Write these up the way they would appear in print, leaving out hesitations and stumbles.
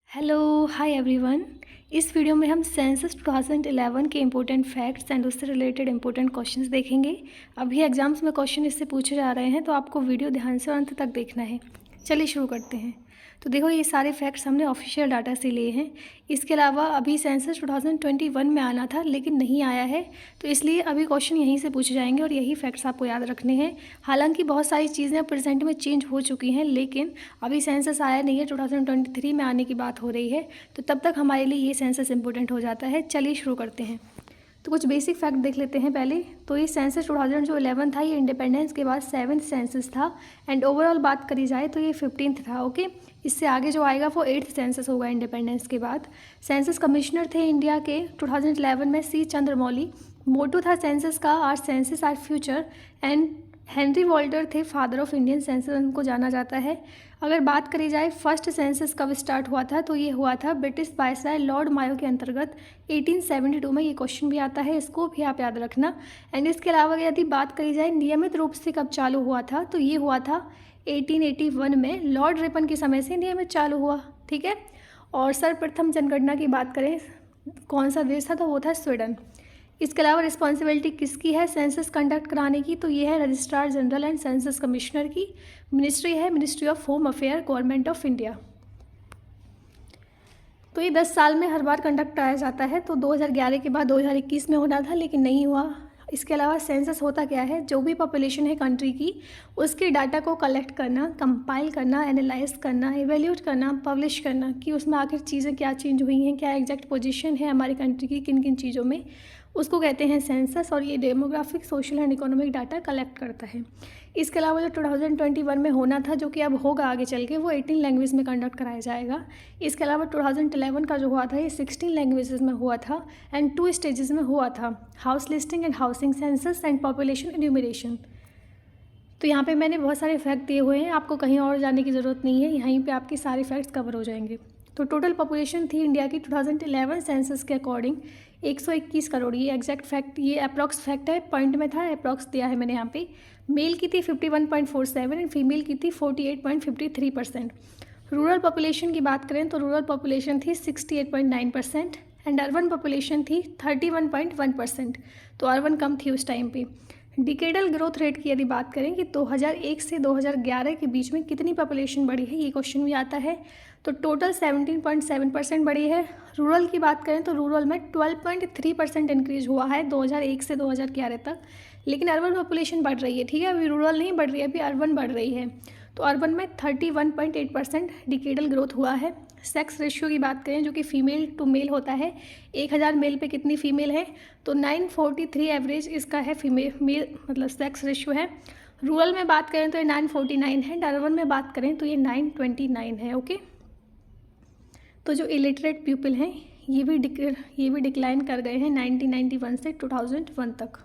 Hello hi everyone. इस video में हम सेंसस 2011 के इम्पोर्टेंट फैक्ट्स एंड उससे रिलेटेड इम्पोर्टेंट क्वेश्चंस देखेंगे। अभी एग्जाम्स में क्वेश्चन इससे पूछे जा रहे हैं, तो आपको वीडियो ध्यान से अंत तक देखना है। चलिए शुरू करते हैं। तो देखो, ये सारे फैक्ट्स हमने ऑफिशियल डाटा से लिए हैं। इसके अलावा अभी सेंसस 2021 में आना था लेकिन नहीं आया है, तो इसलिए अभी क्वेश्चन यहीं से पूछे जाएंगे और यही फैक्ट्स आपको याद रखने हैं। हालांकि बहुत सारी चीज़ें प्रेजेंट में चेंज हो चुकी हैं, लेकिन अभी सेंसस आया नहीं है, 2023 में आने की बात हो रही है, तो तब तक हमारे लिए ये सेंसस इंपॉर्टेंट हो जाता है। चलिए शुरू करते हैं। तो कुछ बेसिक फैक्ट देख लेते हैं पहले। तो ये सेंसस 2011 था, ये इंडिपेंडेंस के बाद 7th सेंसस था एंड ओवरऑल बात करी जाए तो ये 15th था। ओके, इससे आगे जो आएगा वो 8th सेंसस होगा इंडिपेंडेंस के बाद। सेंसस कमिश्नर थे इंडिया के 2011 में सी चंद्रमौली। मोटो था सेंसस का, our census our future, and Henry Walter थे फादर ऑफ इंडियन सेंसस, उनको जाना जाता है। अगर बात करी जाए फर्स्ट सेंसस कब स्टार्ट हुआ था, तो ये हुआ था ब्रिटिश वायसराय लॉर्ड मायो के अंतर्गत 1872 में। ये क्वेश्चन भी आता है, इसको भी आप याद रखना। एंड इसके अलावा यदि बात करी जाए नियमित रूप से कब चालू हुआ था, तो ये हुआ था 1881 में, लॉर्ड रिपन के समय से नियमित चालू हुआ। ठीक है। और सर्वप्रथम जनगणना की बात करें कौन सा देश था, तो वो था स्वीडन। इसके अलावा रिस्पॉन्सिबिलिटी किसकी है सेंसस कंडक्ट कराने की, तो ये है registrar general and census commissioner की। मिनिस्ट्री है ministry of home affair, government of India. तो ये 10 साल में हर बार कंडक्ट कराया जाता है। तो 2011 के बाद 2021 में होना था लेकिन नहीं हुआ। इसके अलावा सेंसस होता क्या है, जो भी पॉपुलेशन है कंट्री की, उसके डाटा को कलेक्ट करना, कंपाइल करना, एनालाइज करना, इवेल्यूट करना, पब्लिश करना कि उसमें आखिर चीज़ें क्या चेंज हुई हैं, क्या एग्जैक्ट पोजीशन है हमारी कंट्री की किन किन चीज़ों में, उसको कहते हैं सेंसस। और ये demographic, social and economic data collect करता है। इसके अलावा जो 2021 में होना था, जो कि अब होगा आगे चल के, वो 18 लैंग्वेज में कंडक्ट कराया जाएगा। इसके अलावा 2011 का जो हुआ था ये 16 लैंग्वेजेस में हुआ था एंड 2 स्टेजेस में हुआ था, house listing and housing census and population enumeration. तो यहाँ पे मैंने बहुत सारे फैक्ट दिए हुए हैं, आपको कहीं और जाने की ज़रूरत नहीं है, यहीं पे आपके सारे फैक्ट्स कवर हो जाएंगे। तो टोटल पॉपुलेशन थी इंडिया की 2011 सेंसस के अकॉर्डिंग 121 करोड़। ये एग्जैक्ट फैक्ट, ये अप्रॉक्स फैक्ट है, पॉइंट में था, अप्रॉक्स दिया है मैंने यहाँ पे। मेल की थी 51.47 एंड फीमेल की थी 48.53%। रूरल पॉपुलेशन की बात करें तो रूरल पॉपुलेशन थी 68.9% एंड अर्बन पॉपुलेशन थी 31.1%। तो अर्बन कम थी उस टाइम पे। डिकेडल ग्रोथ रेट की यदि बात करें कि 2001 से 2011 के बीच में कितनी पॉपुलेशन बढ़ी है, ये क्वेश्चन भी आता है। तो टोटल 17.7% बढ़ी है। रूरल की बात करें तो रूरल में 12.3% इंक्रीज हुआ है 2001 से 2011 तक। लेकिन अर्बन पॉपुलेशन बढ़ रही है, ठीक है, अभी रूरल नहीं बढ़ रही है, अभी अर्बन बढ़ रही है। तो अर्बन में 31.8% डिकेडल ग्रोथ हुआ है। सेक्स रेशियो की बात करें, जो कि फीमेल टू मेल होता है, 1000 मेल पे कितनी फीमेल है, तो 943 एवरेज इसका है फीमेल मेल मतलब सेक्स रेशियो है। रूरल में बात करें तो ये 949 है, अर्बन में बात करें तो ये 929 है। ओके, तो जो इलिटरेट पीपल हैं ये भी डिक्लाइन कर गए हैं 1991 से 2001 तक।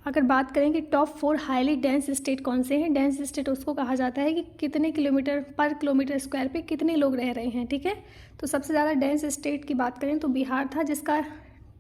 अगर बात करें कि टॉप 4 हाईली डेंस स्टेट कौन से हैं, डेंस स्टेट उसको कहा जाता है कि कितने किलोमीटर पर किलोमीटर स्क्वायर पे कितने लोग रह रहे हैं। ठीक है, तो सबसे ज़्यादा डेंस स्टेट की बात करें तो बिहार था,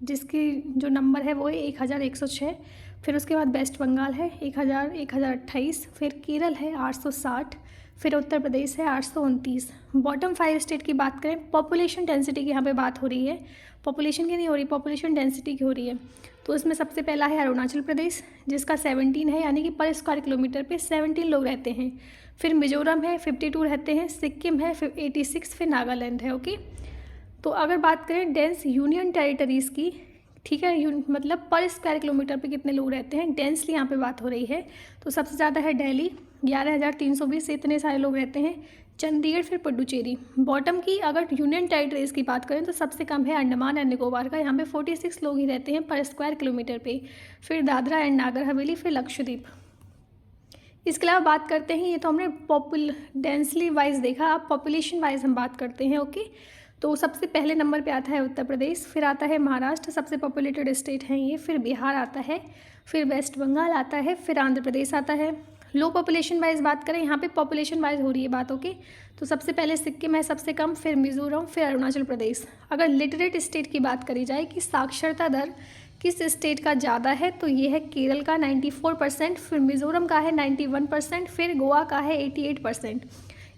जिसकी जो नंबर है वो है 1106। फिर उसके बाद वेस्ट बंगाल है 1028, फिर केरल है 860, फिर उत्तर प्रदेश है 829। बॉटम 5 स्टेट की बात करें, पॉपुलेशन डेंसिटी की यहाँ पे बात हो रही है, पॉपुलेशन की नहीं हो रही, पॉपुलेशन डेंसिटी की हो रही है। तो उसमें सबसे पहला है अरुणाचल प्रदेश, जिसका 17 है, यानी कि पर स्क्वायर किलोमीटर पे 17 लोग रहते हैं। फिर मिजोरम है 52 रहते हैं, सिक्किम है 86, फिर नागालैंड है। ओके, तो अगर बात करें डेंस यूनियन टेरिटरीज़ की, ठीक है, मतलब पर स्क्वायर किलोमीटर पे कितने लोग रहते हैं, डेंसली यहाँ पे बात हो रही है, तो सबसे ज़्यादा है दिल्ली 11,320 से इतने सारे लोग रहते हैं। चंडीगढ़, फिर पुडुचेरी। बॉटम की अगर यूनियन टेरिटरीज़ की बात करें तो सबसे कम है अंडमान एंड निकोबार का, यहाँ पे 46 लोग ही रहते हैं पर स्क्वायर किलोमीटर पे। फिर दादरा एंड नागर हवेली, फिर लक्षद्वीप। इसके अलावा बात करते हैं, ये तो हमने डेंसली वाइज देखा, अब पॉपुलेशन वाइज हम बात करते हैं। ओके, तो सबसे पहले नंबर पे आता है उत्तर प्रदेश, फिर आता है महाराष्ट्र, सबसे पॉपुलेटेड स्टेट हैं ये, फिर बिहार आता है, फिर वेस्ट बंगाल आता है, फिर आंध्र प्रदेश आता है। लो पॉपुलेशन वाइज बात करें, यहाँ पे पॉपुलेशन वाइज हो रही है बात। ओके, तो सबसे पहले सिक्किम है सबसे कम, फिर मिजोरम, फिर अरुणाचल प्रदेश। अगर लिटरेट स्टेट की बात करी जाए कि साक्षरता दर किस स्टेट का ज़्यादा है, तो ये है केरल का 94%, फिर मिजोरम का है 91%, फिर गोवा का है 88%।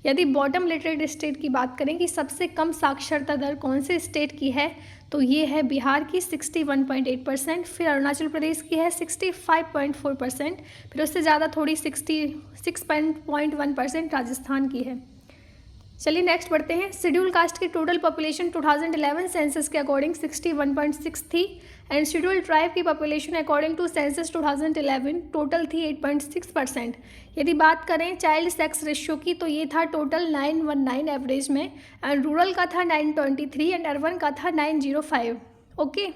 यदि बॉटम लिटरेट स्टेट की बात करें कि सबसे कम साक्षरता दर कौन से स्टेट की है, तो ये है बिहार की 61.8%, फिर अरुणाचल प्रदेश की है 65.4%, फिर उससे ज़्यादा थोड़ी 66.1% राजस्थान की है। चलिए नेक्स्ट बढ़ते हैं। शेड्यूल कास्ट की टोटल पॉपुलेशन 2011 सेंसस के अकॉर्डिंग 61.6 थी एंड शेड्यूल ट्राइब की population according to census 2011 total थी 8.6%। यदि बात करें चाइल्ड सेक्स रेशियो की तो ये था टोटल 919 एवरेज में एंड रूरल का था 923 एंड अर्बन का था 905। ओके,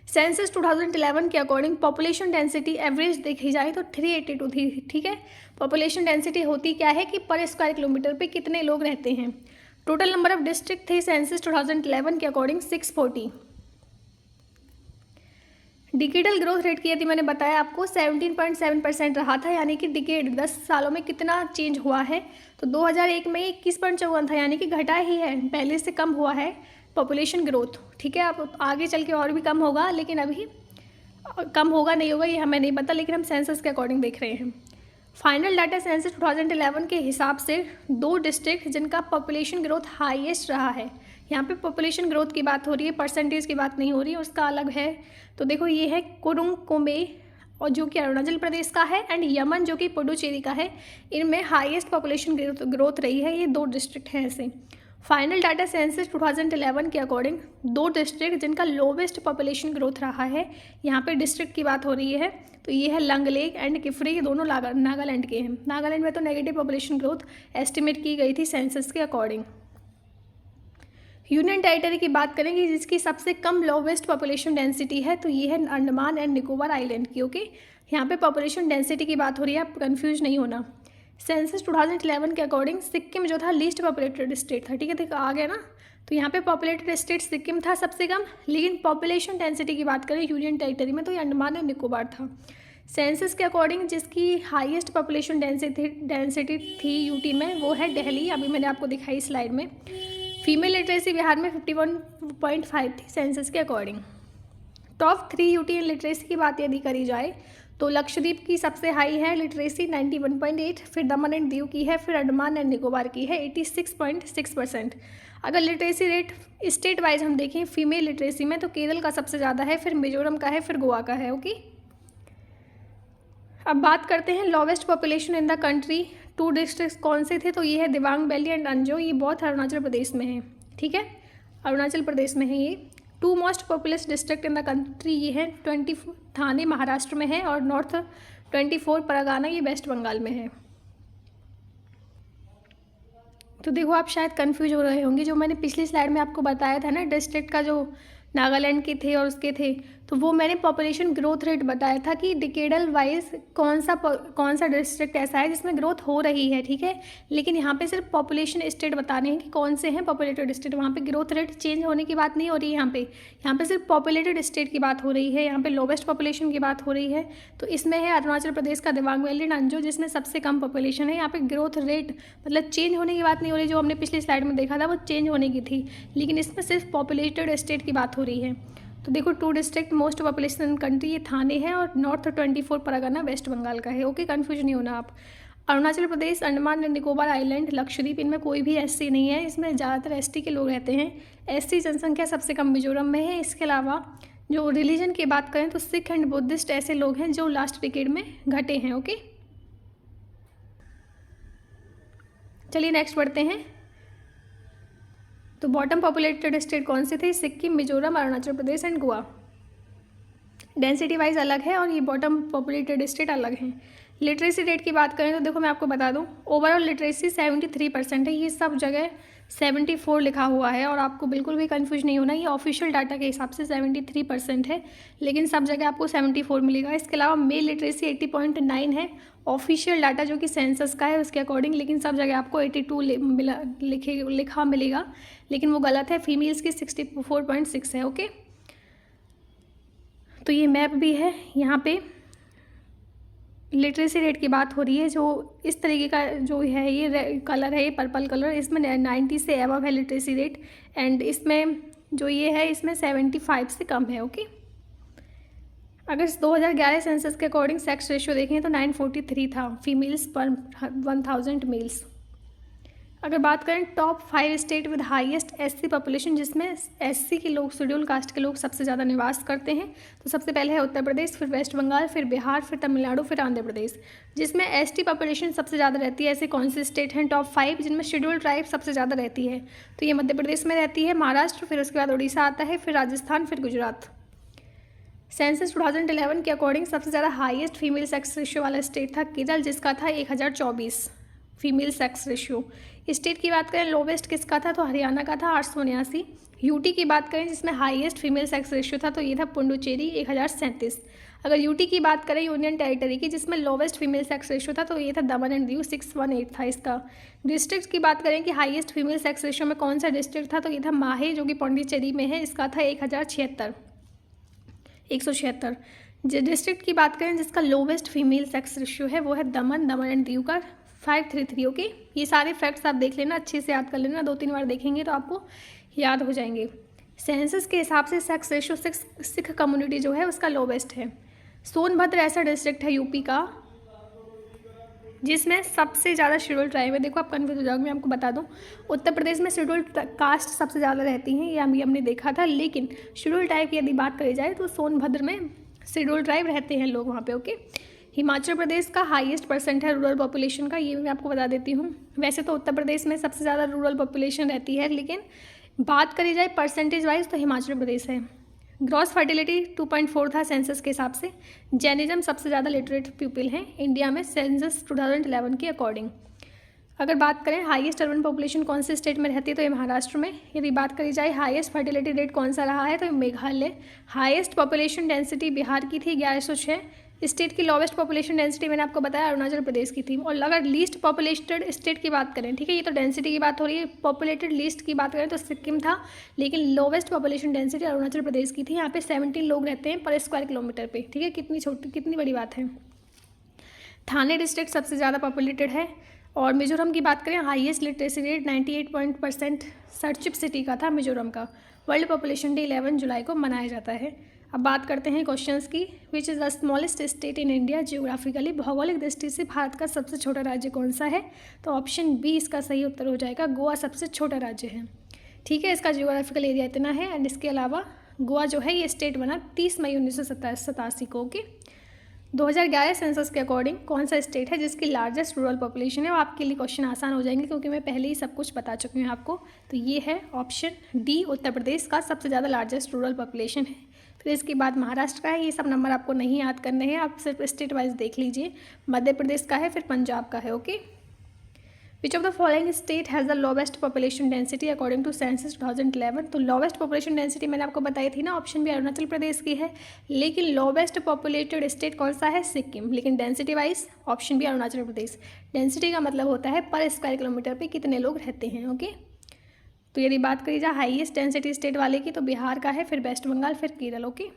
सेंसस 2011 के अकॉर्डिंग पॉपुलेशन डेंसिटी एवरेज देखी जाए तो 382 थी। ठीक है, पॉपुलेशन डेंसिटी होती क्या है कि पर स्क्वायर किलोमीटर पे कितने लोग रहते हैं। टोटल नंबर ऑफ डिस्ट्रिक्ट थे सेंसस 2011 के अकॉर्डिंग 640। डिकेडल ग्रोथ रेट की यदि मैंने बताया आपको 17.7% रहा था, यानी कि डिकेड 10 सालों में कितना चेंज हुआ है, तो 2001 में 21.54 था, यानी कि घटा ही है, पहले से कम हुआ है पॉपुलेशन ग्रोथ। ठीक है, अब आगे चल के और भी कम होगा, लेकिन अभी कम होगा नहीं होगा ये हमें नहीं पता, लेकिन हम सेंसस के अकॉर्डिंग देख रहे हैं। फाइनल डाटा सेंसस 2011 के हिसाब से 2 डिस्ट्रिक्ट जिनका पॉपुलेशन ग्रोथ हाईएस्ट रहा है, यहाँ पे पॉपुलेशन ग्रोथ की बात हो रही है, परसेंटेज की बात नहीं हो रही है, उसका अलग है। तो देखो ये है कुरुंग कुमे और जो कि अरुणाचल प्रदेश का है एंड यमन जो कि पुडुचेरी का है, इनमें हाईएस्ट पॉपुलेशन ग्रोथ रही है। ये 2 डिस्ट्रिक्ट हैं ऐसे। फाइनल डाटा सेंसस 2011 के अकॉर्डिंग 2 डिस्ट्रिक्ट जिनका लोवेस्ट पॉपुलेशन ग्रोथ रहा है, यहाँ पे डिस्ट्रिक्ट की बात हो रही है, तो ये है लंगलेग एंड किफरी, ये दोनों नागालैंड के हैं। नागालैंड में तो नेगेटिव पॉपुलेशन ग्रोथ एस्टिमेट की गई थी सेंसस के अकॉर्डिंग। यूनियन टेरिटरी की बात करेंगे जिसकी सबसे कम लोवेस्ट पॉपुलेशन डेंसिटी है, तो ये है अंडमान एंड निकोबार आइलैंड की। ओके, यहाँ पे पॉपुलेशन डेंसिटी की बात हो रही है, आप कन्फ्यूज नहीं होना। सेंसस 2011 के अकॉर्डिंग सिक्किम जो था लीस्ट पॉपुलेटेड स्टेट था। ठीक है, देखो आ गया ना, तो यहाँ पे पॉपुलेटेड स्टेट सिक्किम था सबसे कम, लेकिन पॉपुलेशन डेंसिटी की बात करें यूनियन टेरिटरी में तो ये अंडमान एंड निकोबार था। सेंसस के अकॉर्डिंग जिसकी हाईएस्ट पॉपुलेशन डेंसिटी थी यूटी में वो है दिल्ली, अभी मैंने आपको दिखाई स्लाइड में। फीमेल लिटरेसी बिहार में 51.5 थी सेंसस के अकॉर्डिंग। टॉप 3 यूटी लिटरेसी की बात यदि करी जाए तो लक्षद्वीप की सबसे हाई है लिटरेसी 91.8, फिर दमन एंड दीव की है, फिर अंडमान एंड निकोबार की है 86.6%। अगर लिटरेसी रेट स्टेट वाइज हम देखें फीमेल लिटरेसी में तो केरल का सबसे ज़्यादा है, फिर मिजोरम का है, फिर गोवा का है। ओके, अब बात करते हैं lowest population in the country. 2 district कौन से थे, तो ये है दिबांग वैली एंड अंजो, ये बहुत अरुणाचल प्रदेश में है। ठीक है, अरुणाचल प्रदेश में है ये। 2 most populous district in the country ये है 20 थाने महाराष्ट्र में है और नॉर्थ 24 परगाना ये वेस्ट बंगाल में है। तो देखो आप शायद कंफ्यूज हो रहे होंगे, जो मैंने पिछली स्लाइड में आपको बताया था ना डिस्ट्रिक्ट का, जो नागालैंड के थे और उसके थे, तो वो मैंने पॉपुलेशन ग्रोथ रेट बताया था कि डिकेडल वाइज कौन सा डिस्ट्रिक्ट ऐसा है जिसमें ग्रोथ हो रही है। ठीक है, लेकिन यहाँ पे सिर्फ पॉपुलेशन स्टेट बताने हैं कि कौन से हैं पॉपुलेटेड स्टेट, वहाँ पे ग्रोथ रेट चेंज होने की बात नहीं हो रही है। यहाँ पे सिर्फ पॉपुलेटेड स्टेट की बात हो रही है, यहाँ पे लोवेस्ट पॉपुलेशन की बात हो रही है। तो इसमें है अरुणाचल प्रदेश का दिबांग वैली एंड अंजो जिसमें सबसे कम पॉपुलेशन है। यहाँ पे ग्रोथ रेट मतलब चेंज होने की बात नहीं हो रही, जो हमने पिछली स्लाइड में देखा था वो चेंज होने की थी, लेकिन इसमें सिर्फ पॉपुलेटेड स्टेट की बात हो रही है। तो देखो 2 डिस्ट्रिक्ट मोस्ट पॉपुलेशन कंट्री ये थाने है और नॉर्थ 24 परगना वेस्ट बंगाल का है। ओके, कंफ्यूज नहीं होना आप। अरुणाचल प्रदेश, अंडमान एंड निकोबार आइलैंड, लक्षद्वीप, इनमें कोई भी एससी नहीं है, इसमें ज़्यादातर एसटी के लोग रहते हैं। एससी जनसंख्या सबसे कम मिजोरम में है। इसके अलावा जो रिलीजन की बात करें तो सिख एंड बुद्धिस्ट ऐसे लोग हैं जो लास्ट डिकेड में घटे हैं। ओके, चलिए नेक्स्ट बढ़ते हैं। तो बॉटम पॉपुलेटेड स्टेट कौन से थे, Sikkim, Mizoram, Arunachal Pradesh and Goa. Density wise अलग है और ये बॉटम पॉपुलेटेड स्टेट अलग हैं। लिटरेसी रेट की बात करें तो देखो मैं आपको बता दूं, ओवरऑल लिटरेसी 73% है। ये सब जगह 74 लिखा हुआ है और आपको बिल्कुल भी कंफ्यूज नहीं होना, ये ऑफिशियल डाटा के हिसाब से 73% है, लेकिन सब जगह आपको 74 मिलेगा। इसके अलावा मेल लिटरेसी 80.9 है, ऑफिशियल डाटा जो कि सेंसस का है उसके अकॉर्डिंग, लेकिन सब जगह आपको 82 लिखा मिलेगा, लेकिन वो गलत है। फीमेल्स की 64.6 है। ओके, तो ये मैप भी है, यहाँ पे लिटरेसी रेट की बात हो रही है। जो इस तरीके का जो है ये कलर है, ये पर्पल कलर, इसमें 90 से एबव है लिटरेसी रेट, एंड इसमें जो ये है इसमें 75 से कम है। ओके, अगर 2011 सेंसस के अकॉर्डिंग सेक्स रेशियो देखें तो 943 था फीमेल्स पर 1000 मेल्स। अगर बात करें top 5 state with highest SC population, जिसमें एससी के लोग, शेड्यूल कास्ट के लोग सबसे ज़्यादा निवास करते हैं, तो सबसे पहले है उत्तर प्रदेश, फिर वेस्ट बंगाल, फिर बिहार, फिर तमिलनाडु, फिर आंध्र प्रदेश। जिसमें एसटी पॉपुलेशन सबसे ज़्यादा रहती है, ऐसे कौन से स्टेट हैं टॉप 5 जिनमें शेड्यूल ट्राइब सबसे ज़्यादा रहती है? तो ये मध्य प्रदेश में रहती है, महाराष्ट्र, फिर उसके बाद उड़ीसा आता है, फिर राजस्थान, फिर गुजरात। सेंसस 2011 के अकॉर्डिंग सबसे ज़्यादा हाईएस्ट फीमेल सेक्स रेशियो वाला स्टेट था केरल, जिसका था 1024 फीमेल सेक्स रेशियो। स्टेट की बात करें लोवेस्ट किसका था, तो हरियाणा का था 879। यूटी की बात करें जिसमें हाईएस्ट फीमेल सेक्स रेशियो था, तो ये था पुडुचेरी 1037। अगर यूटी की बात करें यूनियन टेरिटरी की, जिसमें लोवेस्ट फीमेल सेक्स रेशियो था, तो ये था दमन एंड दीव 618 था इसका। डिस्ट्रिक्ट की बात करें कि हाईएस्ट फीमेल सेक्स रेशियो में कौन सा डिस्ट्रिक्ट था, तो ये था माहे, जो कि पुडुचेरी में है, इसका था 176। डिस्ट्रिक्ट की बात करें जिसका लोवेस्ट फीमेल सेक्स रेशियो है, वो है दमन एंड दीव का 533। ओके, ये सारे फैक्ट्स आप देख लेना, अच्छे से याद कर लेना, 2-3 बार देखेंगे तो आपको याद हो जाएंगे। सेंसस के हिसाब से सेक्स रेशियो सिख कम्युनिटी जो है उसका लोवेस्ट है। सोनभद्र ऐसा डिस्ट्रिक्ट है यूपी का जिसमें सबसे ज़्यादा शेड्यूल ट्राइब है। देखो आप कन्फ्यूज हो जाओगे, मैं आपको बता दूं, उत्तर प्रदेश में शेड्यूल कास्ट सबसे ज़्यादा रहती हैं, ये हमने देखा था, लेकिन शेड्यूल ट्राइब की यदि बात करी जाए तो सोनभद्र में शेड्यूल ट्राइब रहते हैं लोग वहाँ पे। ओके, हिमाचल प्रदेश का हाईएस्ट परसेंट है रूरल पॉपुलेशन का, ये भी मैं आपको बता देती हूँ। वैसे तो उत्तर प्रदेश में सबसे ज़्यादा रूरल पॉपुलेशन रहती है, लेकिन बात करी जाए परसेंटेज वाइज तो हिमाचल प्रदेश है। ग्रॉस फर्टिलिटी 2.4 था सेंसस के हिसाब से। जैनिज्म सबसे ज़्यादा लिटरेट पीपल हैं इंडिया में सेंसस 2011 के अकॉर्डिंग। अगर बात करें हाईएस्ट अर्बन पॉपुलेशन कौन से स्टेट में रहती है, तो ये महाराष्ट्र में। यदि बात करी जाए हाईएस्ट फर्टिलिटी रेट कौन सा रहा है, तो ये Meghalaya. Highest population density Bihar की थी 1106। स्टेट की लोवेस्ट पॉपुलेशन डेंसिटी मैंने आपको बताया अरुणाचल प्रदेश की थी। और अगर लीस्ट पॉपुलेटेड स्टेट की बात करें, ठीक है, ये तो डेंसिटी की बात हो रही है, पॉपुलेटेड लीस्ट की बात करें तो सिक्किम था, लेकिन lowest population density Arunachal Pradesh की थी। यहाँ पे 17 लोग रहते हैं पर स्क्वायर किलोमीटर पे, ठीक है, कितनी बड़ी बात है। थाने डिस्ट्रिक्ट सबसे ज़्यादा पॉपुलेटेड है। और मिजोरम की बात करें, highest literacy rate 98% Serchhip city का था मिजोरम का। वर्ल्ड पॉपुलेशन डे 11 जुलाई को मनाया जाता है। अब बात करते हैं क्वेश्चंस की। Which is the smallest state in India geographically, भौगोलिक दृष्टि से भारत का सबसे छोटा राज्य कौन सा है, तो ऑप्शन बी इसका सही उत्तर हो जाएगा, गोवा सबसे छोटा राज्य है। ठीक है, इसका जियोग्राफिकल एरिया इतना है। एंड इसके अलावा गोवा जो है ये स्टेट बना 30 मई 1987 को। ओके, 2011 सेंसस के अकॉर्डिंग कौन सा स्टेट है जिसकी लार्जेस्ट रूरल पॉपुलेशन है, वो आपके लिए क्वेश्चन आसान हो जाएंगे क्योंकि मैं पहले ही सब कुछ बता चुकी हूँ आपको। तो ये है ऑप्शन डी, उत्तर प्रदेश का सबसे ज़्यादा लार्जेस्ट रूरल पॉपुलेशन है। फिर इसके बाद महाराष्ट्र का है, ये सब नंबर आपको नहीं याद करने हैं, आप सिर्फ स्टेट वाइज देख लीजिए। मध्य प्रदेश का है, फिर पंजाब का है। Okay, which of the following state has the lowest population density according to census 2011, तो लोवेस्ट पॉपुलेशन डेंसिटी मैंने आपको बताई थी ना, ऑप्शन भी अरुणाचल प्रदेश की है, लेकिन लोवेस्ट पॉपुलेटेड स्टेट कौन सा है, सिक्किम, लेकिन डेंसिटी वाइज ऑप्शन भी अरुणाचल प्रदेश। डेंसिटी का मतलब होता है पर स्क्वायर किलोमीटर पे कितने लोग रहते हैं। ओके, तो यदि बात करी जाए हाईएस्ट डेंसिटी स्टेट वाले की, तो बिहार का है, फिर वेस्ट बंगाल, फिर केरल। ओके,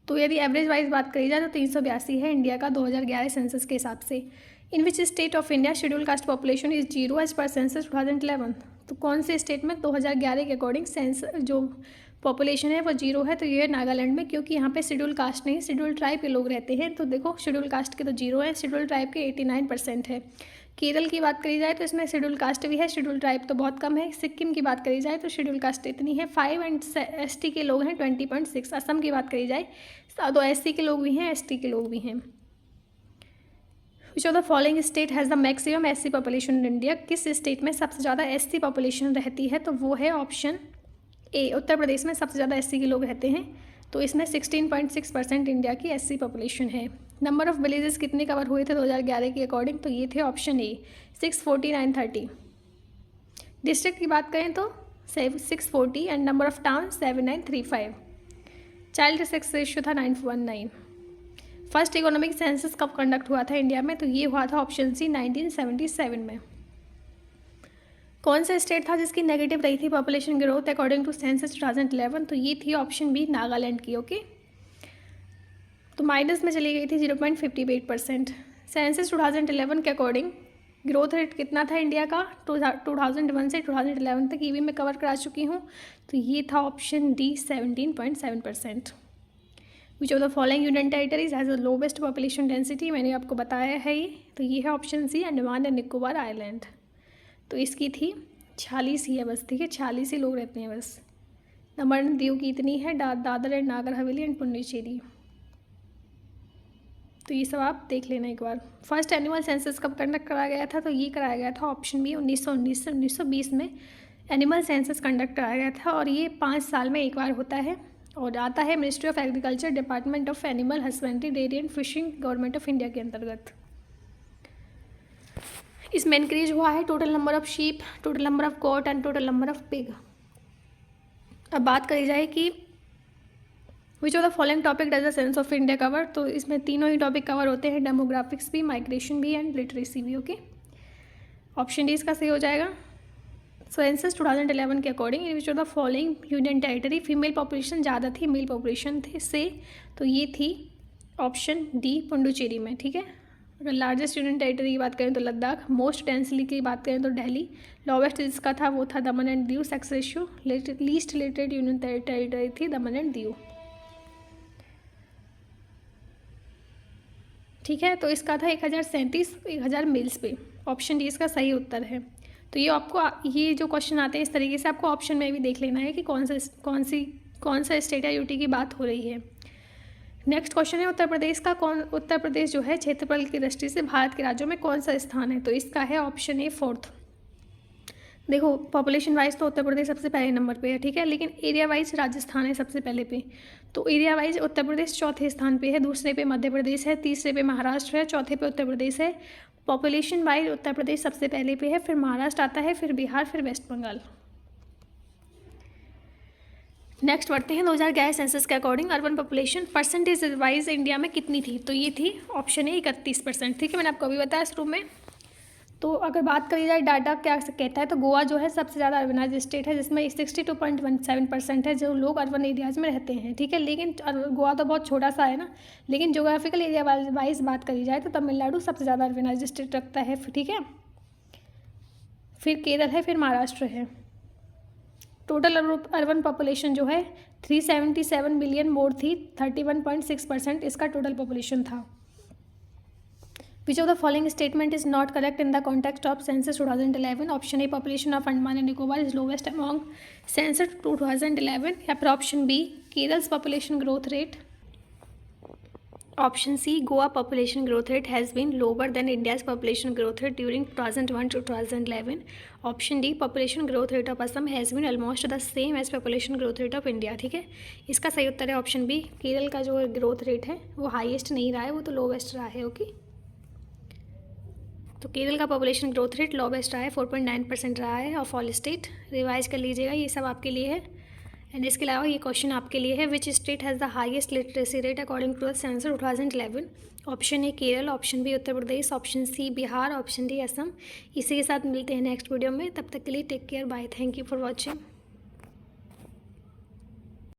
तो यदि एवरेज वाइज बात करी जाए तो 382 है इंडिया का 2011 सेंसस के हिसाब से। In which state of India scheduled caste population is 0 as per census 2011, तो कौन से स्टेट में 2011 के अकॉर्डिंग जो पॉपुलेशन है वो 0 है, तो ये है नागालैंड में, क्योंकि यहाँ पे शेड्यूल कास्ट नहीं शेड्यूल ट्राइब के लोग रहते हैं। तो देखो शेड्यूल कास्ट के तो 0 है, शेड्यूल ट्राइब के 89% है। केरल की बात करी जाए तो इसमें शेड्यूल कास्ट भी है, शेड्यूल ट्राइब तो बहुत कम है। सिक्किम की बात करी जाए तो शेड्यूल कास्ट इतनी है 5 एंड एसटी के लोग हैं 20.6। असम की बात करी जाए तो एससी के लोग भी हैं, एसटी के लोग भी हैं। विच of the following state has the maximum SC population in India, किस स्टेट में सबसे ज़्यादा एससी पॉपुलेशन रहती है, तो वो है ऑप्शन ए, उत्तर प्रदेश में सबसे ज़्यादा एससी के लोग रहते हैं। तो इसमें 16.6% इंडिया की एससी पॉपुलेशन है। नंबर ऑफ विलेजेस कितने कवर हुए थे 2011 के अकॉर्डिंग, तो ये थे ऑप्शन ए 64930। डिस्ट्रिक्ट की बात करें तो 640 and number of town 7935। Child sex ratio था 919। फर्स्ट इकोनॉमिक सेंसस कब कंडक्ट हुआ था इंडिया में, तो ये हुआ था ऑप्शन सी 1977 में। कौन सा स्टेट था जिसकी नेगेटिव रही थी population growth according to census 2011, तो ये थी ऑप्शन बी नागालैंड की। ओके, तो माइनस में चली गई थी 0.58%। सेंसस 2011 के अकॉर्डिंग ग्रोथ रेट कितना था इंडिया का 2001 से 2011 तक, ये भी मैं कवर करा चुकी हूँ। तो ये था option D 17.7%। Which of the following union territories has the lowest population density, मैंने आपको बताया है ये, तो ये है option C, Andaman and Nicobar island. तो इसकी थी 46 ही है बस, ठीक है, 46 ही लोग रहते हैं बस। दमन दीव की इतनी है, दादर एंड नागर हवेली एंड पुडुचेरी। तो ये सब आप देख लेना एक बार। फर्स्ट एनुअल सेंसस कब कंडक्ट कराया गया था, तो ये कराया गया था ऑप्शन बी 1919 से 1920 में एनिमल सेंसस कंडक्ट कराया गया था, और ये 5 साल में एक बार होता है और आता है ministry of agriculture, department of animal husbandry, dairy and fishing, government of India के अंतर्गत। इसमें इंक्रीज हुआ है total number of sheep, total number of goat and total number of pig. अब बात करी जाए कि which of the following topic does the census of India cover, तो इसमें तीनों ही टॉपिक कवर होते हैं, डेमोग्राफिक्स भी, माइग्रेशन भी एंड लिटरेसी भी। ओके, ऑप्शन डी इसका सही हो जाएगा। सेंसस 2011 के according which of the following union territory female population ज़्यादा थी मेल पॉपुलेशन थे से, तो ये थी ऑप्शन डी पुडुचेरी में, ठीक है। अगर लार्जेस्ट यूनियन टेरिटरी की बात करें तो लद्दाख, मोस्ट डेंसली की बात करें तो दिल्ली, लोवेस्ट जिसका था वो था दमन and Diu, sex ratio, least literate union territory थी दमन एंड दीव, ठीक है। तो इसका था 1037 मेल्स पे, ऑप्शन डी इसका सही उत्तर है। तो ये आपको ये जो क्वेश्चन आते हैं इस तरीके से आपको ऑप्शन में भी देख लेना है कि कौन सा स्टेट या यूटी की बात हो रही है। नेक्स्ट क्वेश्चन है उत्तर प्रदेश का, उत्तर प्रदेश जो है क्षेत्रफल की दृष्टि से भारत के राज्यों में कौन सा स्थान है, तो इसका है ऑप्शन ए 4th। देखो पॉपुलेशन वाइज तो उत्तर प्रदेश सबसे पहले नंबर पे है, ठीक है, लेकिन एरिया वाइज राजस्थान है सबसे पहले पे। तो एरिया वाइज उत्तर प्रदेश चौथे स्थान पे है, दूसरे पे मध्य प्रदेश है, तीसरे पे महाराष्ट्र है, चौथे पे उत्तर प्रदेश है। पॉपुलेशन वाइज उत्तर प्रदेश सबसे पहले पे है, फिर महाराष्ट्र आता है, फिर बिहार, फिर वेस्ट बंगाल। नेक्स्ट बढ़ते हैं 2011 सेंसस के according urban population percentage wise India में कितनी थी, तो ये थी ऑप्शन ए 31%, ठीक है, मैंने आपको अभी बताया शुरू में। तो अगर बात करी जाए डाटा क्या कहता है, तो गोवा जो है सबसे ज़्यादा अर्बनाइज स्टेट है, जिसमें 62.17% है जो लोग अर्बन एरियाज़ में रहते हैं, ठीक है। लेकिन गोवा तो बहुत छोटा सा है ना, लेकिन जोग्राफिकल एरिया वाइज बात करी जाए तो तमिलनाडु सबसे ज़्यादा अर्बनाइज स्टेट रखता है, ठीक है, फिर केरल है, फिर महाराष्ट्र है। टोटल अर्बन पॉपुलेशन जो है 377 मिलियन मोर थी, 31.6% इसका टोटल पॉपुलेशन था। Which of the following statement is not correct in the context of census 2011? Option A, population of Andaman and Nicobar is lowest among census 2011, या फिर option B, Kerala's population growth rate, option C, Goa population growth rate has been lower than India's population growth rate during 2001 to 2011, option D, population growth rate of Assam has been almost the same as population growth rate of India, ठीक है। इसका सही उत्तर है option B, Kerala का जो growth rate है वो highest नहीं रहा है, वो तो लोवेस्ट रहा है। ओके, तो केरल का पॉपुलेशन ग्रोथ रेट लोवेस्ट रहा है, 4.9% रहा है ऑफ ऑल स्टेट। रिवाइज कर लीजिएगा, ये सब आपके लिए है। एंड इसके अलावा ये क्वेश्चन आपके लिए है, which state has the highest literacy rate according to the census 2011? Option A Kerala, option B Uttar Pradesh, option C Bihar, option D Assam. इसी के साथ मिलते हैं नेक्स्ट वीडियो में, तब तक के लिए take care, bye, thank you for watching.